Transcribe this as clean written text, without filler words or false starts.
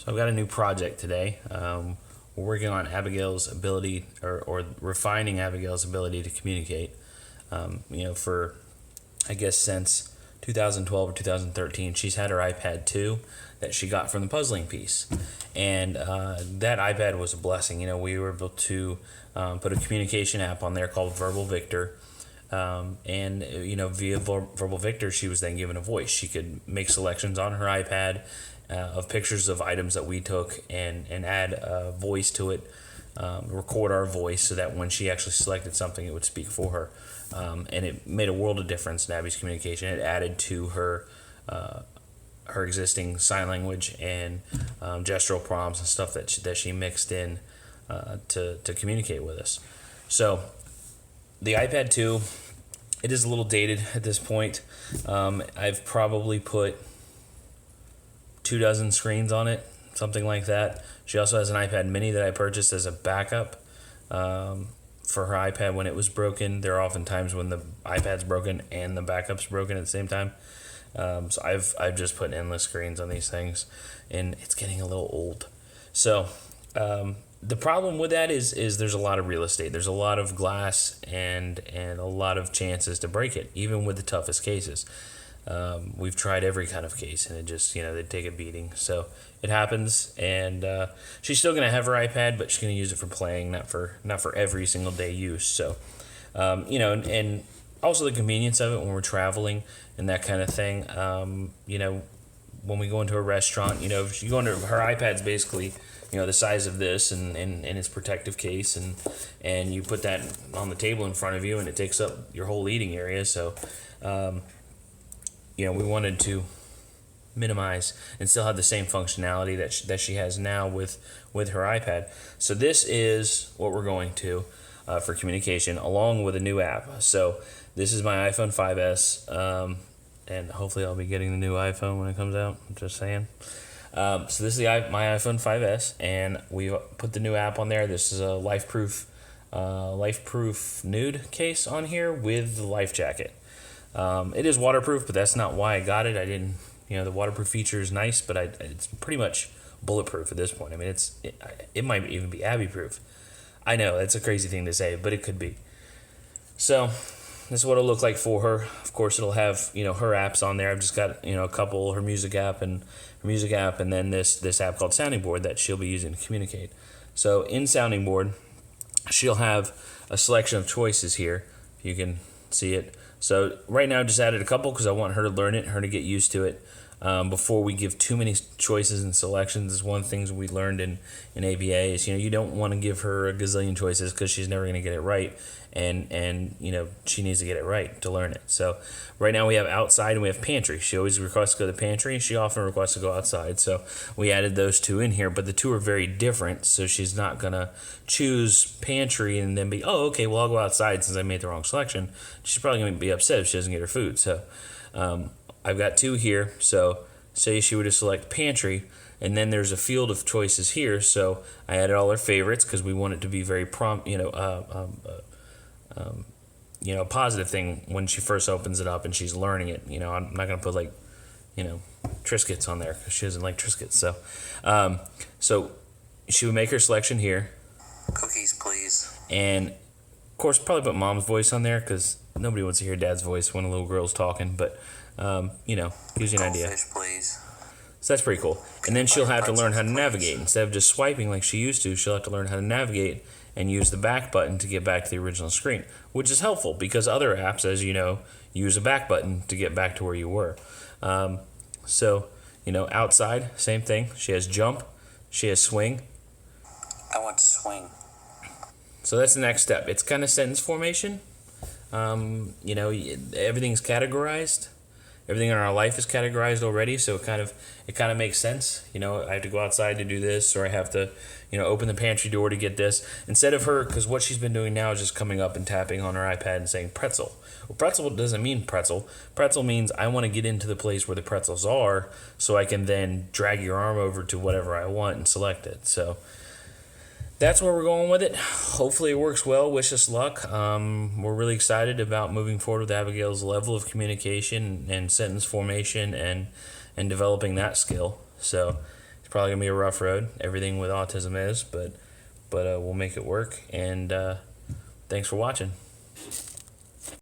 So I've got a new project today. We're working on Abigail's ability, or refining Abigail's ability to communicate. For I guess since 2012 or 2013, she's had her iPad 2 that she got from the puzzling piece, and that iPad was a blessing. We were able to put a communication app on there called Verbal Victor. Via Verbal Victor, she was then given a voice. She could make selections on her iPad of pictures of items that we took and add a voice to it, record our voice so that when she actually selected something, it would speak for her. And it made a world of difference in Abbie's communication. It added to her existing sign language and gestural prompts and stuff that she mixed in to communicate with us. So the iPad 2, it is a little dated at this point. I've probably put 24 screens on it, something like that. She also has an iPad mini that I purchased as a backup for her iPad when it was broken. There are often times when the iPad's broken and the backup's broken at the same time. So I've just put endless screens on these things, and it's getting a little old. So the problem with that is there's a lot of real estate. There's a lot of glass and a lot of chances to break it, even with the toughest cases. We've tried every kind of case, and it just, they take a beating. So it happens, and she's still going to have her iPad, but she's going to use it for playing, not for every single day use. So, and also the convenience of it when we're traveling and that kind of thing. When we go into a restaurant, if you go into her iPad's basically, the size of this and its protective case, and you put that on the table in front of you, and it takes up your whole eating area. So, we wanted to minimize and still have the same functionality that she has now with her iPad. So this is what we're going to for communication, along with a new app. So this is my iPhone 5S, and hopefully I'll be getting the new iPhone when it comes out. I'm just saying. So this is my iPhone 5S, and we put the new app on there. This is a life-proof nude case on here with the life jacket. It is waterproof, but that's not why I got it. I didn't, the waterproof feature is nice, but it's pretty much bulletproof at this point. I mean, it might even be Abbie proof. I know that's a crazy thing to say, but it could be. So this is what it'll look like for her. Of course, it'll have her apps on there. I've just got a couple, her music app, and then this app called Sounding Board that she'll be using to communicate. So in Sounding Board, she'll have a selection of choices here. You can see it. So right now I just added a couple because I want her to learn it, her to get used to it. Before we give too many choices and selections, is one of the things we learned in ABA is, you don't want to give her a gazillion choices because she's never going to get it right. And she needs to get it right to learn it. So right now we have outside and we have pantry. She always requests to go to the pantry. She often requests to go outside. So we added those two in here, but the two are very different. So she's not going to choose pantry and then be, oh, okay, well, I'll go outside since I made the wrong selection. She's probably going to be upset if she doesn't get her food. So I've got two here. So say she were to select pantry, and then there's a field of choices here. So I added all her favorites because we want it to be very prompt, a positive thing when she first opens it up and she's learning it. I'm not going to put Triscuits on there because she doesn't like Triscuits. So she would make her selection here. Cookies, please. And of course, probably put mom's voice on there because nobody wants to hear dad's voice when a little girl's talking. But gives you an idea. Goldfish, please. So that's pretty cool. And then she'll have to learn how to navigate. Instead of just swiping like she used to, she'll have to learn how to navigate and use the back button to get back to the original screen, which is helpful because other apps, as you know, use a back button to get back to where you were. Outside, same thing. She has jump. She has swing. I want to swing. So that's the next step. It's kind of sentence formation. Everything's categorized. Everything in our life is categorized already, so it kind of makes sense. I have to go outside to do this, or I have to, open the pantry door to get this. Instead of her, because what she's been doing now is just coming up and tapping on her iPad and saying pretzel. Well, pretzel doesn't mean pretzel. Pretzel means I want to get into the place where the pretzels are, so I can then drag your arm over to whatever I want and select it. So that's where we're going with it. Hopefully it works well. Wish us luck. We're really excited about moving forward with Abigail's level of communication and sentence formation and developing that skill. So it's probably gonna be a rough road. Everything with autism is, but we'll make it work. And thanks for watching.